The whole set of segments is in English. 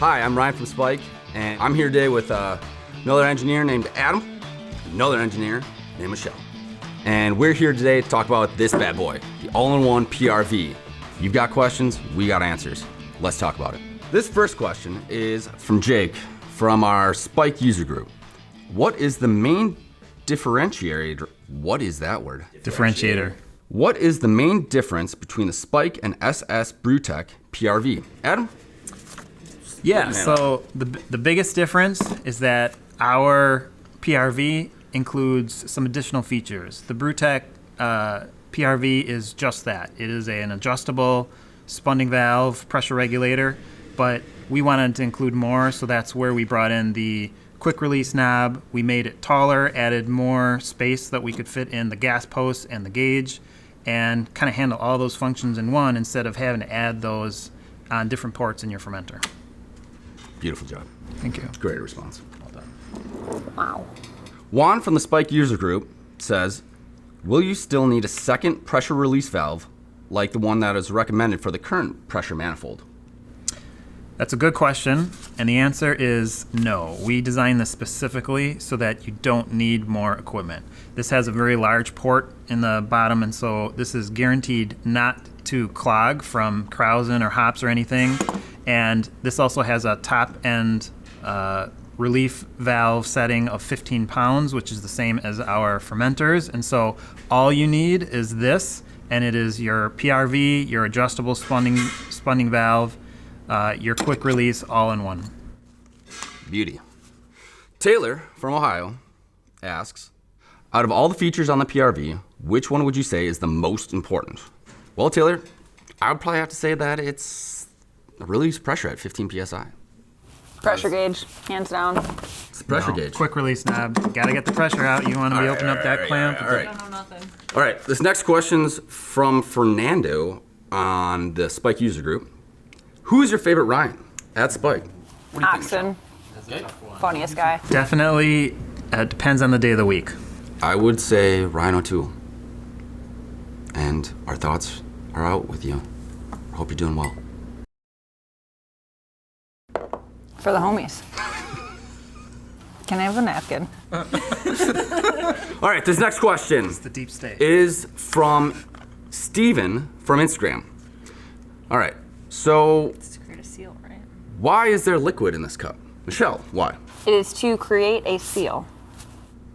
Hi, I'm Ryan from Spike, and I'm here today with another engineer named Adam, another engineer named Michelle. And we're here today to talk about this bad boy, the All-In-One PRV. You've got questions, we got answers. Let's talk about it. This first question is from Jake from our Spike user group. What is the main differentiator? What is that word? Differentiator. What is the main difference between the Spike and SS Brewtech PRV? Adam? Yeah, so the biggest difference is that our PRV includes some additional features. The Brewtech PRV is just that. It is an adjustable spunding valve pressure regulator, but we wanted to include more, so that's where we brought in the quick release knob. We made it taller, added more space that we could fit in the gas post and the gauge, and kind of handle all those functions in one instead of having to add those on different ports in your fermenter. Beautiful job. Thank you. Great response. Well done. Wow. Juan from the Spike user group says, will you still need a second pressure release valve like the one that is recommended for the current pressure manifold? That's a good question, and the answer is no. We designed this specifically so that you don't need more equipment. This has a very large port in the bottom, and so this is guaranteed not to clog from krausen or hops or anything. And this also has a top-end relief valve setting of 15 pounds, which is the same as our fermenters. And so all you need is this, and it is your PRV, your adjustable spunding valve, your quick release, all in one. Beauty. Taylor from Ohio asks, out of all the features on the PRV, which one would you say is the most important? Well, Taylor, I would probably have to say that it's the release pressure at 15 PSI. Pressure gauge, hands down. It's the pressure gauge. Quick release knob. Gotta get the pressure out. You want to be opening up that clamp. All right. I don't know nothing. All right, this next question's from Fernando on the Spike user group. Who is your favorite Ryan at Spike? What do you think, Oxen. Funniest guy. Definitely depends on the day of the week. I would say Ryan O'Toole. And our thoughts are out with you. Hope you're doing well. For the homies. Can I have a napkin? All right, this next question It's the deep state. is from Steven from Instagram. All right, so It's to create a seal, right? why is there liquid in this cup? Michelle, why? It is to create a seal.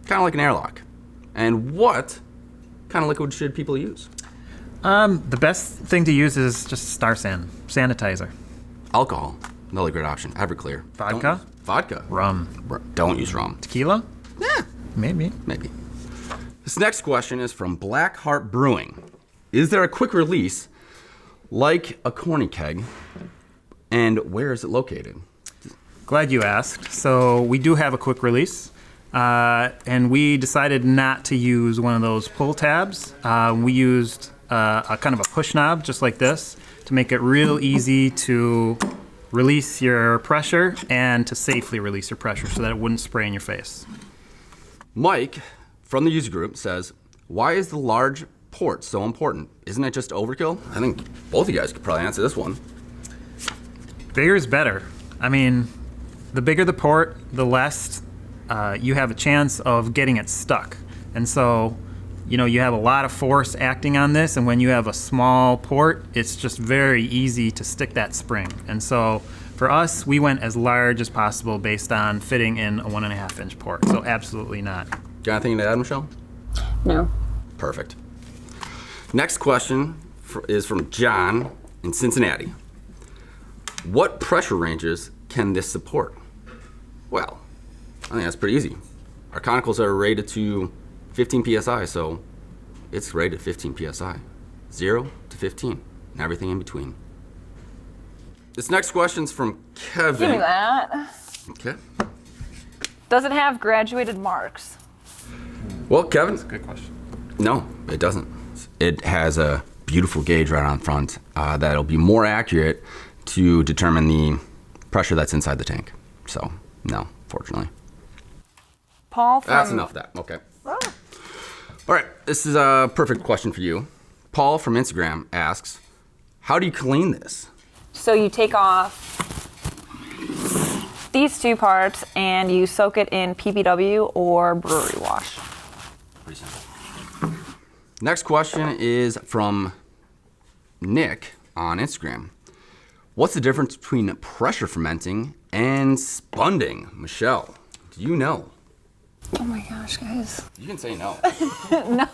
Kind of like an airlock. And what kind of liquid should people use? The best thing to use is just Star San, sanitizer. Alcohol, another great option. Everclear. Vodka? Don't use vodka. Rum. Don't use rum. Tequila? Yeah, Maybe. maybe. This next question is from Blackheart Brewing. Is there a quick release like a corny keg, and where is it located? Glad you asked. So we do have a quick release, and we decided not to use one of those pull tabs. We used a kind of a push knob, just like this, to make it real easy to release your pressure and to safely release your pressure so that it wouldn't spray in your face. Mike from the user group says, why is the large port so important? Isn't it just overkill? I think both of you guys could probably answer this one. Bigger is better. I mean, the bigger the port, the less you have a chance of getting it stuck. And so, you have a lot of force acting on this, and when you have a small port, it's just very easy to stick that spring. And so for us, we went as large as possible based on fitting in a 1.5 inch port. So absolutely not. Got anything to add, Michelle? No. Perfect. Next question is from John in Cincinnati. What pressure ranges can this support? Well, I think that's pretty easy. Our conicals are rated to 15 PSI, so it's rated 15 PSI. 0 to 15, and everything in between. This next question's from Kevin. Give me that. Okay. Does it have graduated marks? Well, Kevin, Good question. no, it doesn't. It has a beautiful gauge right on front that'll be more accurate to determine the pressure that's inside the tank. So, no, fortunately. Paul from... That's enough of that. Okay. Oh. All right, this is a perfect question for you. Paul from Instagram asks, how do you clean this? So you take off these 2 parts and you soak it in PPW or brewery wash. Pretty simple. Next question is from Nick on Instagram. What's the difference between pressure fermenting and spunding? Michelle, do you know? Oh my gosh, guys. You can say no. No.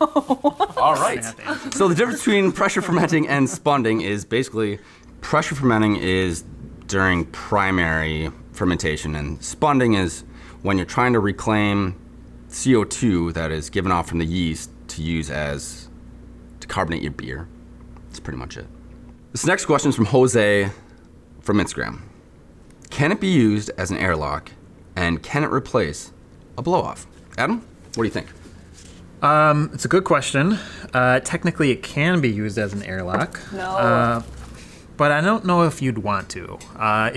All right. So the difference between pressure fermenting and spunding is basically pressure fermenting is during primary fermentation, and spunding is when you're trying to reclaim CO2 that is given off from the yeast to use to carbonate your beer. That's pretty much it. This next question is from Jose from Instagram. Can it be used as an airlock, and can it replace a blow-off? Adam, what do you think? It's a good question. Technically, it can be used as an airlock. No. But I don't know if you'd want to.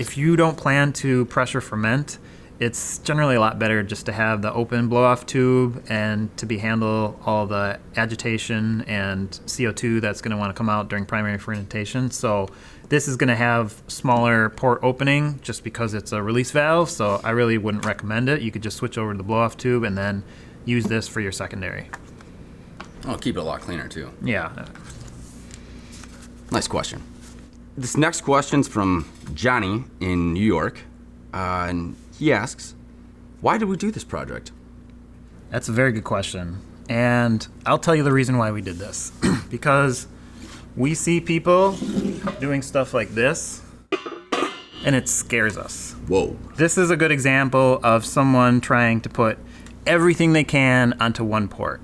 If you don't plan to pressure ferment, it's generally a lot better just to have the open blow-off tube and to handle all the agitation and CO2 that's going to want to come out during primary fermentation. So this is going to have smaller port opening just because it's a release valve, so I really wouldn't recommend it. You could just switch over to the blow-off tube and then use this for your secondary. I'll keep it a lot cleaner too. Yeah. Nice question. This next question's from Johnny in New York, and he asks, why did we do this project? That's a very good question. And I'll tell you the reason why we did this. Because we see people doing stuff like this, and it scares us. Whoa. This is a good example of someone trying to put everything they can onto one port.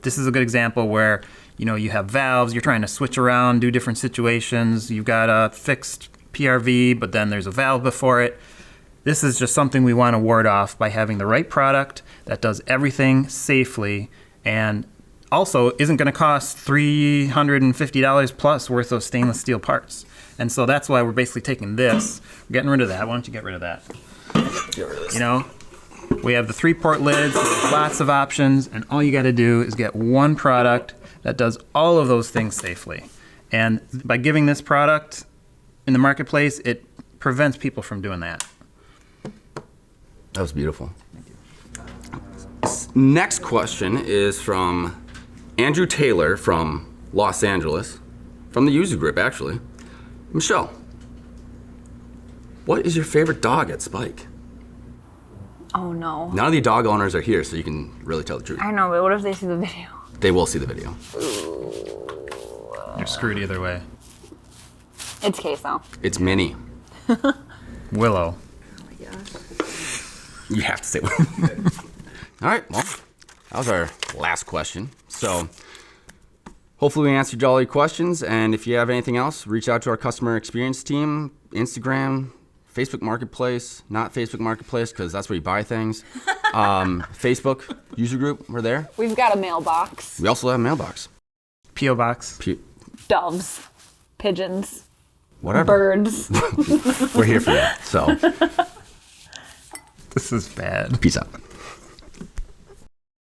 This is a good example where you have valves, you're trying to switch around, do different situations. You've got a fixed PRV, but then there's a valve before it. This is just something we want to ward off by having the right product that does everything safely and also isn't going to cost $350 plus worth of stainless steel parts. And so that's why we're basically taking this, getting rid of that. Why don't you get rid of that? Get rid of this. We have the 3-port lids, there's lots of options, and all you got to do is get one product that does all of those things safely. And by giving this product in the marketplace, it prevents people from doing that. That was beautiful. Next question is from Andrew Taylor from Los Angeles, from the user group, actually. Michelle, what is your favorite dog at Spike? Oh no. None of the dog owners are here, so you can really tell the truth. I know, but what if they see the video? They will see the video. You're screwed either way. It's Queso. It's Minnie. Willow. Oh my gosh. You have to say All right, well, that was our last question. So hopefully we answered all your questions, and if you have anything else, reach out to our customer experience team, Instagram, Facebook Marketplace, not Facebook Marketplace because that's where you buy things. Facebook user group, we're there. We've got a mailbox. We also have a mailbox. P.O. Box. Doves. Pigeons. Whatever. Birds. We're here for that. So This is bad. peace out.